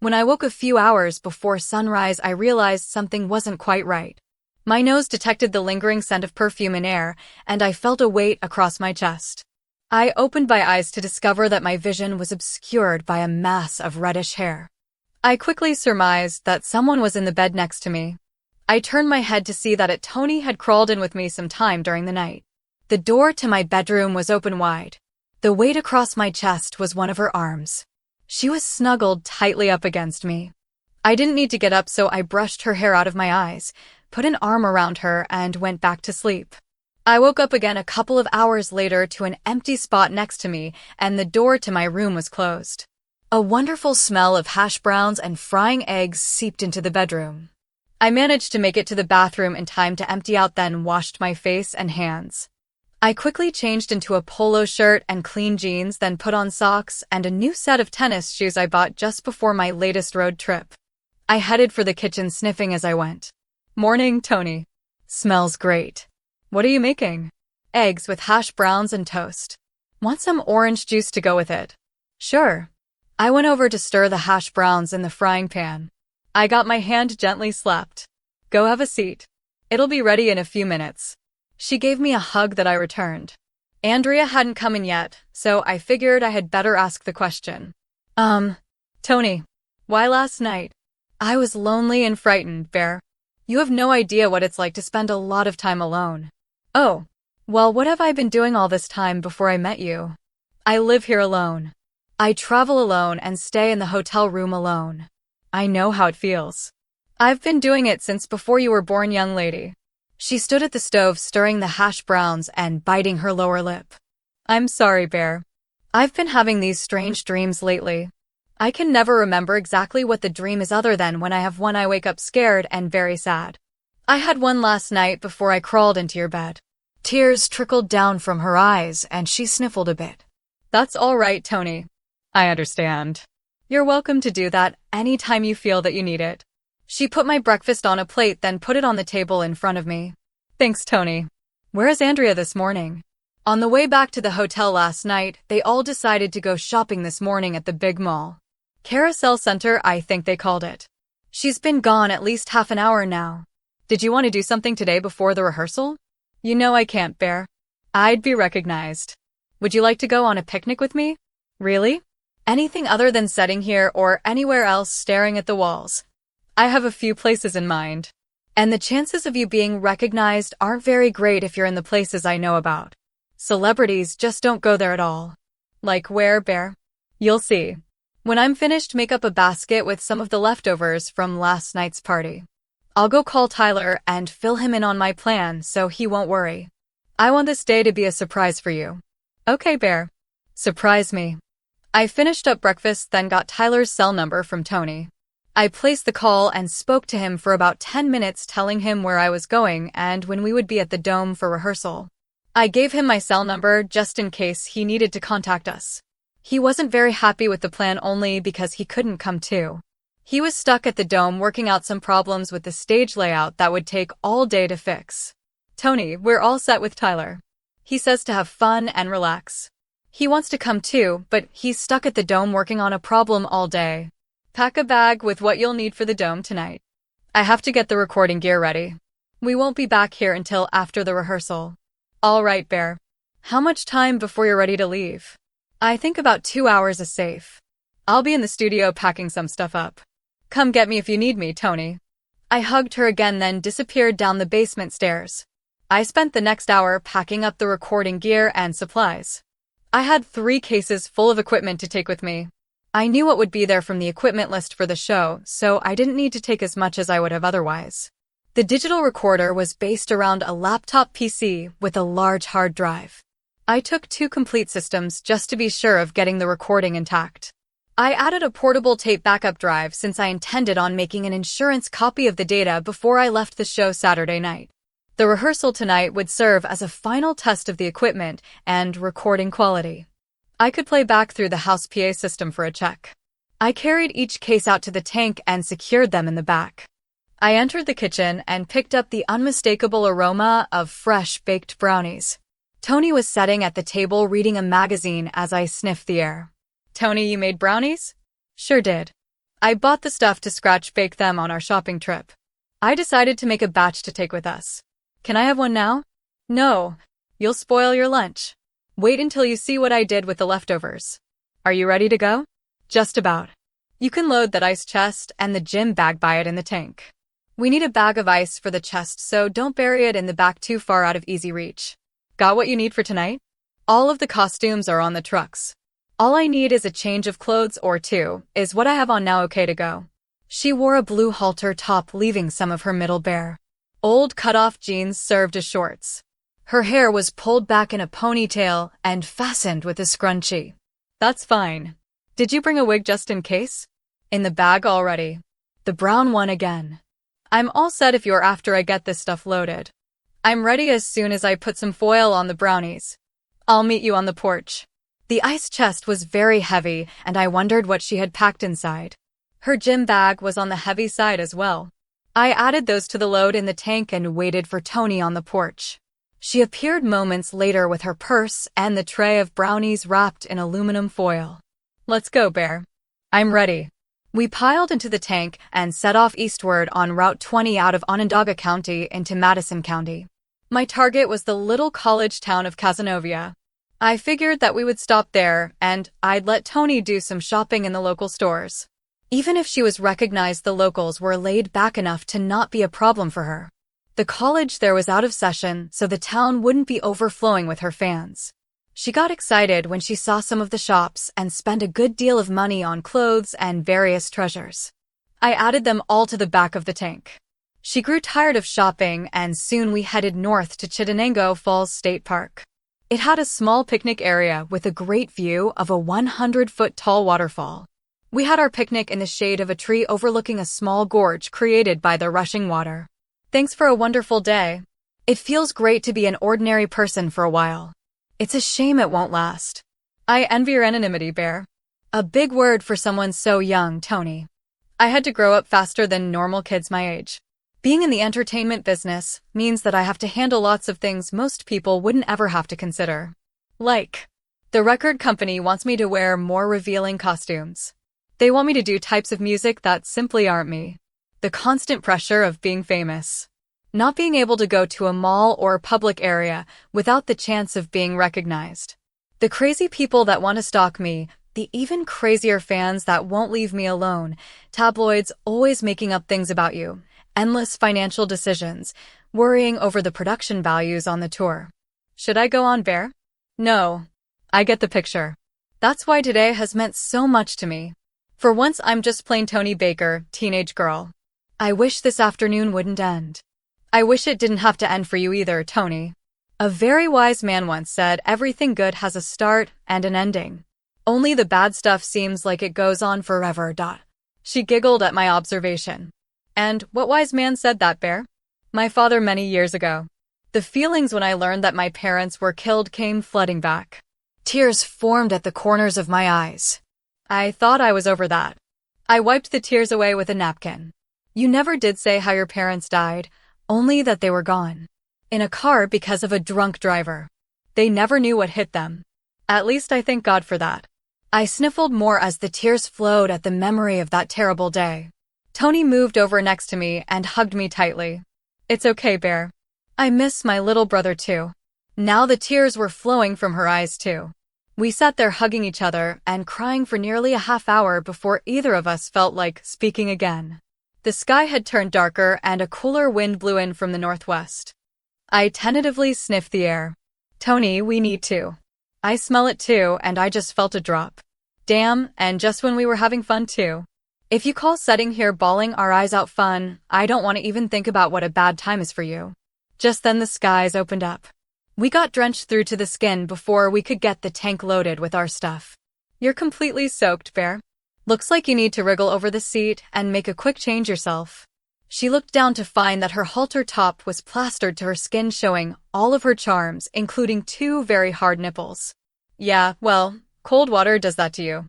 When I woke a few hours before sunrise, I realized something wasn't quite right. My nose detected the lingering scent of perfume in air, and I felt a weight across my chest. I opened my eyes to discover that my vision was obscured by a mass of reddish hair. I quickly surmised that someone was in the bed next to me. I turned my head to see that Tony had crawled in with me some time during the night. The door to my bedroom was open wide. The weight across my chest was one of her arms. She was snuggled tightly up against me. I didn't need to get up, so I brushed her hair out of my eyes, put an arm around her, and went back to sleep. I woke up again a couple of hours later to an empty spot next to me, and the door to my room was closed. A wonderful smell of hash browns and frying eggs seeped into the bedroom. I managed to make it to the bathroom in time to empty out, then washed my face and hands. I quickly changed into a polo shirt and clean jeans, then put on socks and a new set of tennis shoes I bought just before my latest road trip. I headed for the kitchen, sniffing as I went. "Morning, Tony. Smells great. What are you making?" "Eggs with hash browns and toast. Want some orange juice to go with it?" "Sure." I went over to stir the hash browns in the frying pan. I got my hand gently slapped. "Go have a seat. It'll be ready in a few minutes." She gave me a hug that I returned. Andrea hadn't come in yet, so I figured I had better ask the question. Tony, why last night?" "I was lonely and frightened, Bear. You have no idea what it's like to spend a lot of time alone." "Oh, well, what have I been doing all this time before I met you?" "I live here alone. I travel alone and stay in the hotel room alone. I know how it feels. I've been doing it since before you were born, young lady." She stood at the stove stirring the hash browns and biting her lower lip. "I'm sorry, Bear. I've been having these strange dreams lately. I can never remember exactly what the dream is other than when I have one I wake up scared and very sad. I had one last night before I crawled into your bed." Tears trickled down from her eyes and she sniffled a bit. "That's all right, Tony. I understand. You're welcome to do that anytime you feel that you need it." She put my breakfast on a plate, then put it on the table in front of me. "Thanks, Tony. Where is Andrea this morning?" On the way back to the hotel last night, they all decided to go shopping this morning at the big mall. Carousel Center, I think they called it. She's been gone at least half an hour now. "Did you want to do something today before the rehearsal?" "You know I can't, Bear. I'd be recognized." "Would you like to go on a picnic with me?" "Really? Anything other than sitting here or anywhere else staring at the walls?" "I have a few places in mind. And the chances of you being recognized aren't very great if you're in the places I know about. Celebrities just don't go there at all." "Like where, Bear?" "You'll see. When I'm finished, make up a basket with some of the leftovers from last night's party. I'll go call Tyler and fill him in on my plan so he won't worry. I want this day to be a surprise for you." "Okay, Bear. Surprise me." I finished up breakfast, then got Tyler's cell number from Tony. I placed the call and spoke to him for about 10 minutes, telling him where I was going and when we would be at the Dome for rehearsal. I gave him my cell number just in case he needed to contact us. He wasn't very happy with the plan, only because he couldn't come too. He was stuck at the Dome working out some problems with the stage layout that would take all day to fix. "Tony, we're all set with Tyler. He says to have fun and relax. He wants to come too, but he's stuck at the Dome working on a problem all day. Pack a bag with what you'll need for the Dome tonight. I have to get the recording gear ready. We won't be back here until after the rehearsal." "All right, Bear. How much time before you're ready to leave?" "I think about 2 hours is safe. I'll be in the studio packing some stuff up. Come get me if you need me, Tony." I hugged her again, then disappeared down the basement stairs. I spent the next hour packing up the recording gear and supplies. I had 3 cases full of equipment to take with me. I knew what would be there from the equipment list for the show, so I didn't need to take as much as I would have otherwise. The digital recorder was based around a laptop PC with a large hard drive. I took 2 complete systems just to be sure of getting the recording intact. I added a portable tape backup drive since I intended on making an insurance copy of the data before I left the show Saturday night. The rehearsal tonight would serve as a final test of the equipment and recording quality. I could play back through the house PA system for a check. I carried each case out to the tank and secured them in the back. I entered the kitchen and picked up the unmistakable aroma of fresh baked brownies. Tony was sitting at the table reading a magazine as I sniffed the air. "Tony, you made brownies?" "Sure did. I bought the stuff to scratch-bake them on our shopping trip. I decided to make a batch to take with us. Can I have one now? No. You'll spoil your lunch. Wait until you see what I did with the leftovers. Are you ready to go? Just about. You can load that ice chest and the gym bag by it in the tank. We need a bag of ice for the chest, so don't bury it in the back too far out of easy reach. Got what you need for tonight? All of the costumes are on the trucks. All I need is a change of clothes or two. Is what I have on now okay to go? She wore a blue halter top, leaving some of her middle bare. Old cut-off jeans served as shorts. Her hair was pulled back in a ponytail and fastened with a scrunchie. That's fine. Did you bring a wig just in case? In the bag already. The brown one again. I'm all set if you're after I get this stuff loaded. I'm ready as soon as I put some foil on the brownies. I'll meet you on the porch. The ice chest was very heavy, and I wondered what she had packed inside. Her gym bag was on the heavy side as well. I added those to the load in the tank and waited for Tony on the porch. She appeared moments later with her purse and the tray of brownies wrapped in aluminum foil. Let's go, Bear. I'm ready. We piled into the tank and set off eastward on Route 20 out of Onondaga County into Madison County. My target was the little college town of Cazenovia. I figured that we would stop there and I'd let Tony do some shopping in the local stores. Even if she was recognized, the locals were laid back enough to not be a problem for her. The college there was out of session, so the town wouldn't be overflowing with her fans. She got excited when she saw some of the shops and spent a good deal of money on clothes and various treasures. I added them all to the back of the tank. She grew tired of shopping, and soon we headed north to Chittenango Falls State Park. It had a small picnic area with a great view of a 100-foot-tall waterfall. We had our picnic in the shade of a tree overlooking a small gorge created by the rushing water. Thanks for a wonderful day. It feels great to be an ordinary person for a while. It's a shame it won't last. I envy your anonymity, Bear. A big word for someone so young, Tony. I had to grow up faster than normal kids my age. Being in the entertainment business means that I have to handle lots of things most people wouldn't ever have to consider. Like, the record company wants me to wear more revealing costumes. They want me to do types of music that simply aren't me. The constant pressure of being famous. Not being able to go to a mall or public area without the chance of being recognized. The crazy people that want to stalk me, the even crazier fans that won't leave me alone, tabloids always making up things about you, endless financial decisions, worrying over the production values on the tour. Should I go on, Bear? No. I get the picture. That's why today has meant so much to me. For once I'm just plain Tony Baker, teenage girl. I wish this afternoon wouldn't end. I wish it didn't have to end for you either, Tony. A very wise man once said everything good has a start and an ending. Only the bad stuff seems like it goes on forever. She giggled at my observation. And what wise man said that, Bear? My father many years ago. The feelings when I learned that my parents were killed came flooding back. Tears formed at the corners of my eyes. I thought I was over that. I wiped the tears away with a napkin. You never did say how your parents died, only that they were gone. In a car because of a drunk driver. They never knew what hit them. At least I thank God for that. I sniffled more as the tears flowed at the memory of that terrible day. Tony moved over next to me and hugged me tightly. It's okay, Bear. I miss my little brother too. Now the tears were flowing from her eyes too. We sat there hugging each other and crying for nearly a half hour before either of us felt like speaking again. The sky had turned darker and a cooler wind blew in from the northwest. I tentatively sniffed the air. Tony, we need to. I smell it too, and I just felt a drop. Damn, and just when we were having fun too. If you call sitting here bawling our eyes out fun, I don't want to even think about what a bad time is for you. Just then the skies opened up. We got drenched through to the skin before we could get the tank loaded with our stuff. You're completely soaked, Bear. Looks like you need to wriggle over the seat and make a quick change yourself. She looked down to find that her halter top was plastered to her skin, showing all of her charms, including 2 very hard nipples. Yeah, well, cold water does that to you.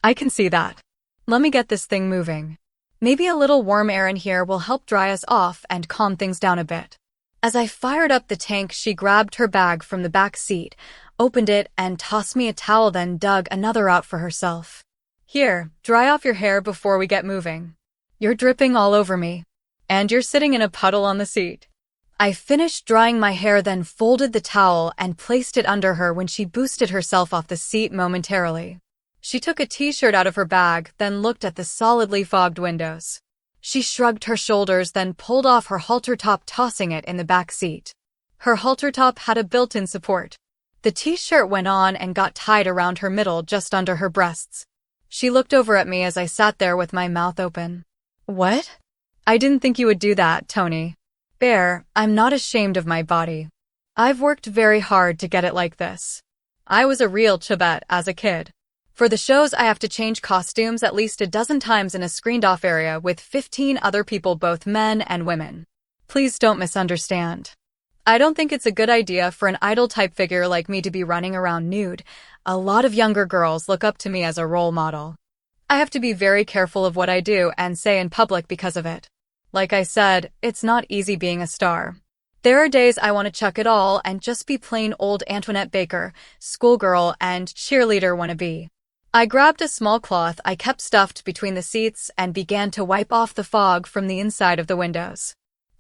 I can see that. Let me get this thing moving. Maybe a little warm air in here will help dry us off and calm things down a bit. As I fired up the tank, she grabbed her bag from the back seat, opened it, and tossed me a towel, then dug another out for herself. Here, dry off your hair before we get moving. You're dripping all over me. And you're sitting in a puddle on the seat. I finished drying my hair, then folded the towel and placed it under her when she boosted herself off the seat momentarily. She took a t-shirt out of her bag, then looked at the solidly fogged windows. She shrugged her shoulders, then pulled off her halter top, tossing it in the back seat. Her halter top had a built-in support. The t-shirt went on and got tied around her middle just under her breasts. She looked over at me as I sat there with my mouth open. What? I didn't think you would do that, Tony. Bear, I'm not ashamed of my body. I've worked very hard to get it like this. I was a real chubette as a kid. For the shows, I have to change costumes at least a dozen times in a screened-off area with 15 other people, both men and women. Please don't misunderstand. I don't think it's a good idea for an idol-type figure like me to be running around nude. A lot of younger girls look up to me as a role model. I have to be very careful of what I do and say in public because of it. Like I said, it's not easy being a star. There are days I want to chuck it all and just be plain old Antoinette Baker, schoolgirl and cheerleader wannabe. I grabbed a small cloth I kept stuffed between the seats and began to wipe off the fog from the inside of the windows.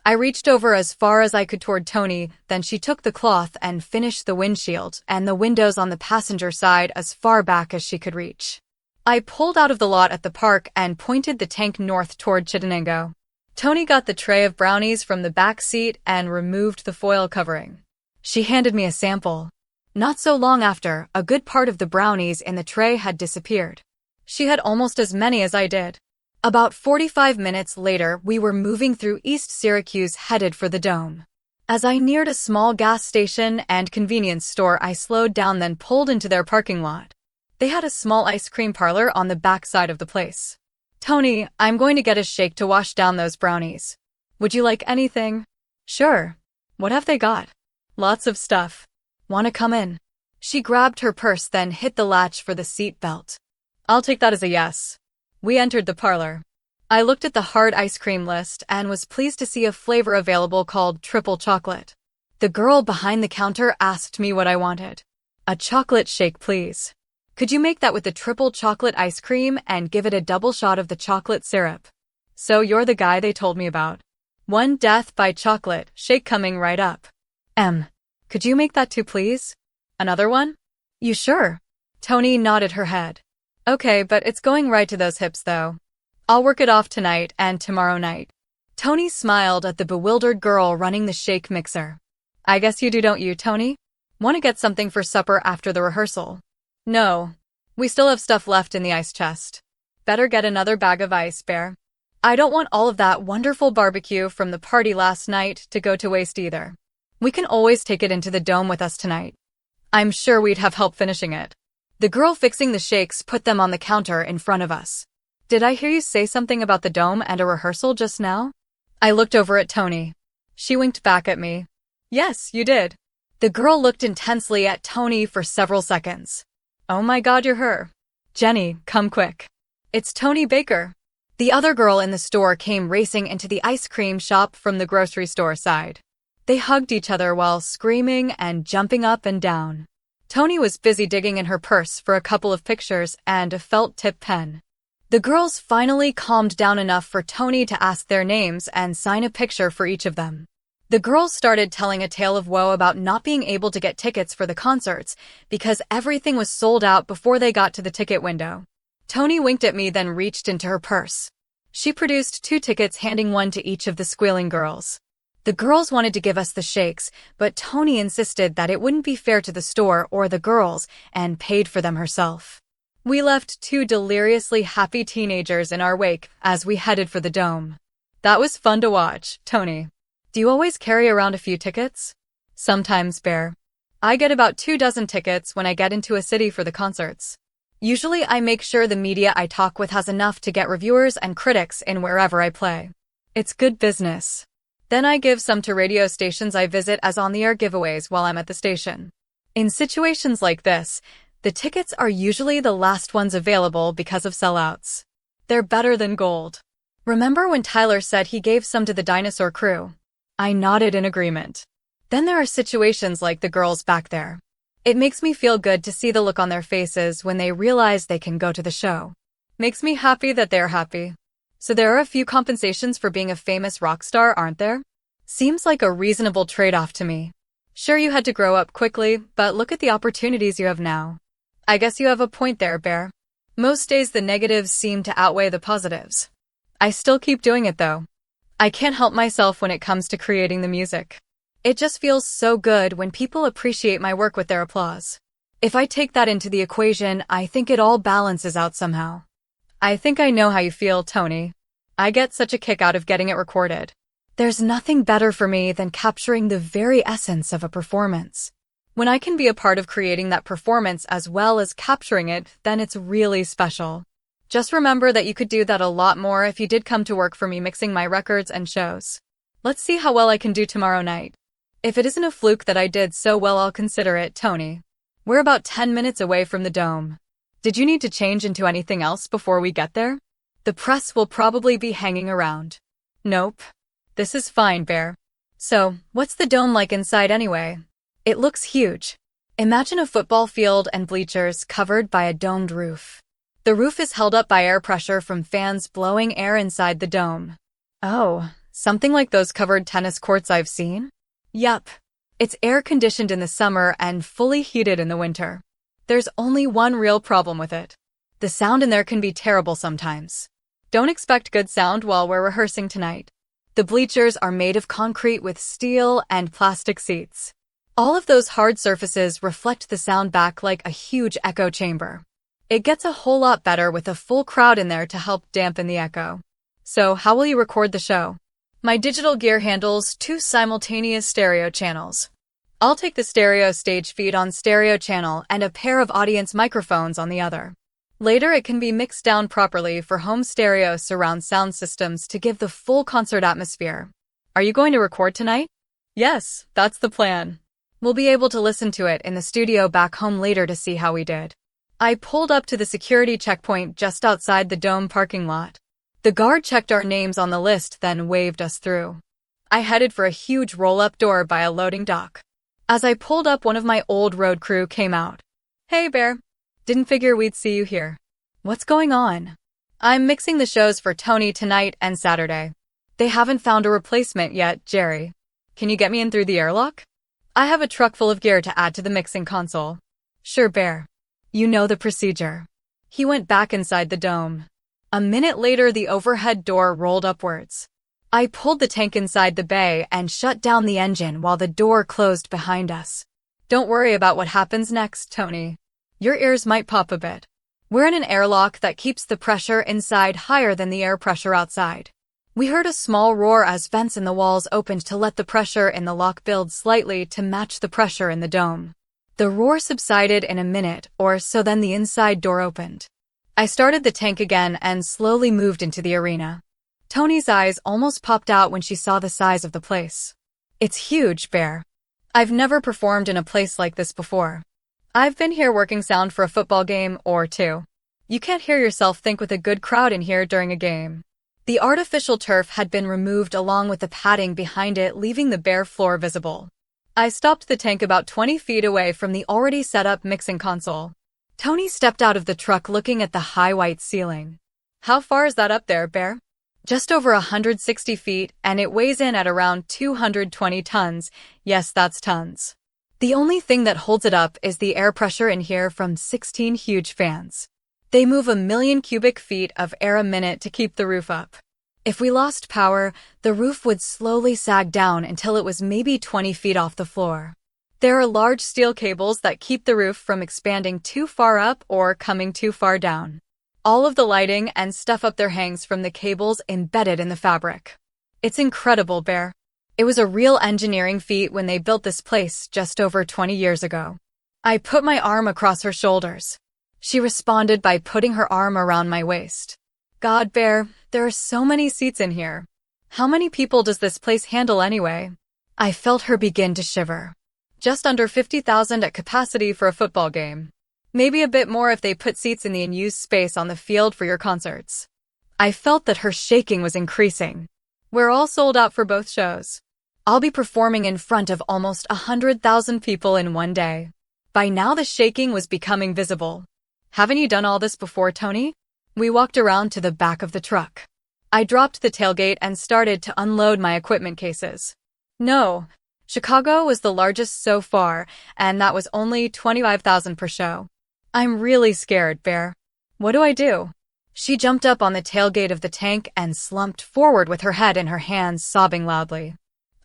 I reached over as far as I could toward Tony, then she took the cloth and finished the windshield and the windows on the passenger side as far back as she could reach. I pulled out of the lot at the park and pointed the tank north toward Chittenango. Tony got the tray of brownies from the back seat and removed the foil covering. She handed me a sample. Not so long after, a good part of the brownies in the tray had disappeared. She had almost as many as I did. About 45 minutes later, we were moving through East Syracuse headed for the Dome. As I neared a small gas station and convenience store, I slowed down, then pulled into their parking lot. They had a small ice cream parlor on the back side of the place. Tony, I'm going to get a shake to wash down those brownies. Would you like anything? Sure. What have they got? Lots of stuff. Want to come in? She grabbed her purse, then hit the latch for the seat belt. I'll take that as a yes. We entered the parlor. I looked at the hard ice cream list and was pleased to see a flavor available called triple chocolate. The girl behind the counter asked me what I wanted. A chocolate shake, please. Could you make that with the triple chocolate ice cream and give it a double shot of the chocolate syrup? So you're the guy they told me about. One death by chocolate shake coming right up. Could you make that too, please? Another one? You sure? Tony nodded her head. Okay, but it's going right to those hips, though. I'll work it off tonight and tomorrow night. Tony smiled at the bewildered girl running the shake mixer. I guess you do, don't you, Tony? Want to get something for supper after the rehearsal? No. We still have stuff left in the ice chest. Better get another bag of ice, Bear. I don't want all of that wonderful barbecue from the party last night to go to waste either. We can always take it into the Dome with us tonight. I'm sure we'd have help finishing it. The girl fixing the shakes put them on the counter in front of us. Did I hear you say something about the Dome and a rehearsal just now? I looked over at Tony. She winked back at me. Yes, you did. The girl looked intensely at Tony for several seconds. Oh my God, you're her. Jenny, come quick. It's Tony Baker. The other girl in the store came racing into the ice cream shop from the grocery store side. They hugged each other while screaming and jumping up and down. Tony was busy digging in her purse for a couple of pictures and a felt tip pen. The girls finally calmed down enough for Tony to ask their names and sign a picture for each of them. The girls started telling a tale of woe about not being able to get tickets for the concerts because everything was sold out before they got to the ticket window. Tony winked at me, then reached into her purse. She produced 2 tickets, handing one to each of the squealing girls. The girls wanted to give us the shakes, but Tony insisted that it wouldn't be fair to the store or the girls and paid for them herself. We left 2 deliriously happy teenagers in our wake as we headed for the Dome. That was fun to watch, Tony. Do you always carry around a few tickets? Sometimes, Bear. I get about 2 dozen tickets when I get into a city for the concerts. Usually I make sure the media I talk with has enough to get reviewers and critics in wherever I play. It's good business. Then I give some to radio stations I visit as on-the-air giveaways while I'm at the station. In situations like this, the tickets are usually the last ones available because of sellouts. They're better than gold. Remember when Tyler said he gave some to the dinosaur crew? I nodded in agreement. Then there are situations like the girls back there. It makes me feel good to see the look on their faces when they realize they can go to the show. Makes me happy that they're happy. So there are a few compensations for being a famous rock star, aren't there? Seems like a reasonable trade-off to me. Sure, you had to grow up quickly, but look at the opportunities you have now. I guess you have a point there, Bear. Most days the negatives seem to outweigh the positives. I still keep doing it though. I can't help myself when it comes to creating the music. It just feels so good when people appreciate my work with their applause. If I take that into the equation, I think it all balances out somehow. I think I know how you feel, Tony. I get such a kick out of getting it recorded. There's nothing better for me than capturing the very essence of a performance. When I can be a part of creating that performance as well as capturing it, then it's really special. Just remember that you could do that a lot more if you did come to work for me mixing my records and shows. Let's see how well I can do tomorrow night. If it isn't a fluke that I did so well, I'll consider it, Tony. We're about 10 minutes away from the dome. Did you need to change into anything else before we get there? The press will probably be hanging around. Nope. This is fine, Bear. So, what's the dome like inside anyway? It looks huge. Imagine a football field and bleachers covered by a domed roof. The roof is held up by air pressure from fans blowing air inside the dome. Oh, something like those covered tennis courts I've seen? Yup. It's air-conditioned in the summer and fully heated in the winter. There's only one real problem with it. The sound in there can be terrible sometimes. Don't expect good sound while we're rehearsing tonight. The bleachers are made of concrete with steel and plastic seats. All of those hard surfaces reflect the sound back like a huge echo chamber. It gets a whole lot better with a full crowd in there to help dampen the echo. So, how will you record the show? My digital gear handles 2 simultaneous stereo channels. I'll take the stereo stage feed on stereo channel and a pair of audience microphones on the other. Later it can be mixed down properly for home stereo surround sound systems to give the full concert atmosphere. Are you going to record tonight? Yes, that's the plan. We'll be able to listen to it in the studio back home later to see how we did. I pulled up to the security checkpoint just outside the dome parking lot. The guard checked our names on the list, then waved us through. I headed for a huge roll-up door by a loading dock. As I pulled up, one of my old road crew came out. Hey, Bear. Didn't figure we'd see you here. What's going on? I'm mixing the shows for Tony tonight and Saturday. They haven't found a replacement yet, Jerry. Can you get me in through the airlock? I have a truck full of gear to add to the mixing console. Sure, Bear. You know the procedure. He went back inside the dome. A minute later, the overhead door rolled upwards. I pulled the tank inside the bay and shut down the engine while the door closed behind us. Don't worry about what happens next, Tony. Your ears might pop a bit. We're in an airlock that keeps the pressure inside higher than the air pressure outside. We heard a small roar as vents in the walls opened to let the pressure in the lock build slightly to match the pressure in the dome. The roar subsided in a minute or so, then the inside door opened. I started the tank again and slowly moved into the arena. Tony's eyes almost popped out when she saw the size of the place. It's huge, Bear. I've never performed in a place like this before. I've been here working sound for a football game or two. You can't hear yourself think with a good crowd in here during a game. The artificial turf had been removed along with the padding behind it, leaving the bare floor visible. I stopped the tank about 20 feet away from the already set-up mixing console. Tony stepped out of the truck looking at the high white ceiling. How far is that up there, Bear? Just over 160 feet, and it weighs in at around 220 tons. Yes, that's tons. The only thing that holds it up is the air pressure in here from 16 huge fans. They move 1 million cubic feet of air a minute to keep the roof up. If we lost power, the roof would slowly sag down until it was maybe 20 feet off the floor. There are large steel cables that keep the roof from expanding too far up or coming too far down. All of the lighting and stuff up there hangs from the cables embedded in the fabric. It's incredible, Bear. It was a real engineering feat when they built this place just over 20 years ago. I put my arm across her shoulders. She responded by putting her arm around my waist. God, Bear, there are so many seats in here. How many people does this place handle anyway? I felt her begin to shiver. Just under 50,000 at capacity for a football game. Maybe a bit more if they put seats in the unused space on the field for your concerts. I felt that her shaking was increasing. We're all sold out for both shows. I'll be performing in front of almost 100,000 people in one day. By now the shaking was becoming visible. Haven't you done all this before, Tony? We walked around to the back of the truck. I dropped the tailgate and started to unload my equipment cases. No, Chicago was the largest so far, and that was only 25,000 per show. I'm really scared, Bear. What do I do? She jumped up on the tailgate of the tank and slumped forward with her head in her hands, sobbing loudly.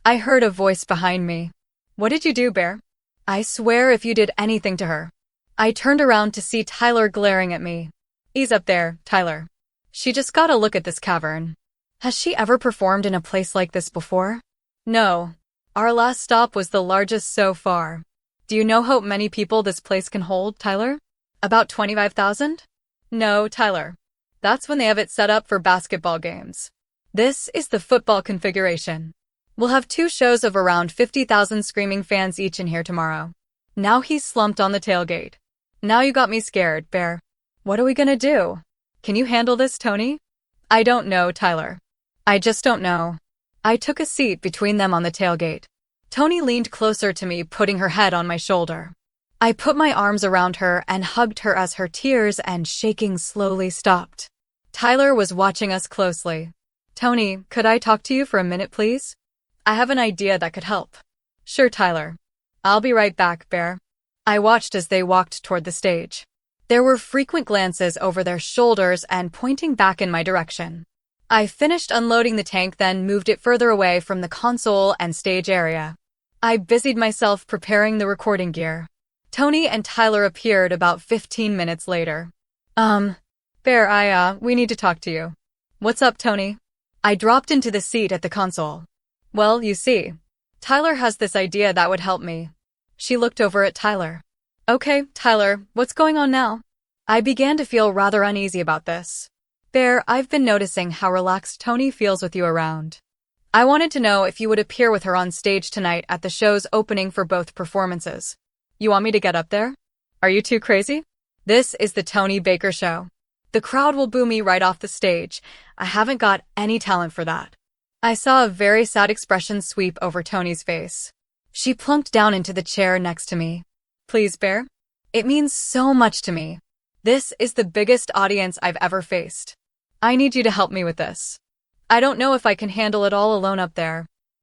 I heard a voice behind me. What did you do, Bear? I swear if you did anything to her. I turned around to see Tyler glaring at me. Ease up there, Tyler. She just got a look at this cavern. Has she ever performed in a place like this before? No. Our last stop was the largest so far. Do you know how many people this place can hold, Tyler? About 25,000? No, Tyler. That's when they have it set up for basketball games. This is the football configuration. We'll have 2 shows of around 50,000 screaming fans each in here tomorrow. Now he's slumped on the tailgate. Now you got me scared, Bear. What are we gonna do? Can you handle this, Tony? I don't know, Tyler. I just don't know. I took a seat between them on the tailgate. Tony leaned closer to me, putting her head on my shoulder. I put my arms around her and hugged her as her tears and shaking slowly stopped. Tyler was watching us closely. Tony, could I talk to you for a minute, please? I have an idea that could help. Sure, Tyler. I'll be right back, Bear. I watched as they walked toward the stage. There were frequent glances over their shoulders and pointing back in my direction. I finished unloading the tank, then moved it further away from the console and stage area. I busied myself preparing the recording gear. Tony and Tyler appeared about 15 minutes later. Bear, we need to talk to you. What's up, Tony? I dropped into the seat at the console. Well, you see, Tyler has this idea that would help me. She looked over at Tyler. Okay, Tyler, what's going on now? I began to feel rather uneasy about this. Bear, I've been noticing how relaxed Tony feels with you around. I wanted to know if you would appear with her on stage tonight at the show's opening for both performances. You want me to get up there? Are you too crazy? This is the Tony Baker Show. The crowd will boo me right off the stage. I haven't got any talent for that. I saw a very sad expression sweep over Tony's face. She plunked down into the chair next to me. Please, Bear. It means so much to me. This is the biggest audience I've ever faced. I need you to help me with this. I don't know if I can handle it all alone up there.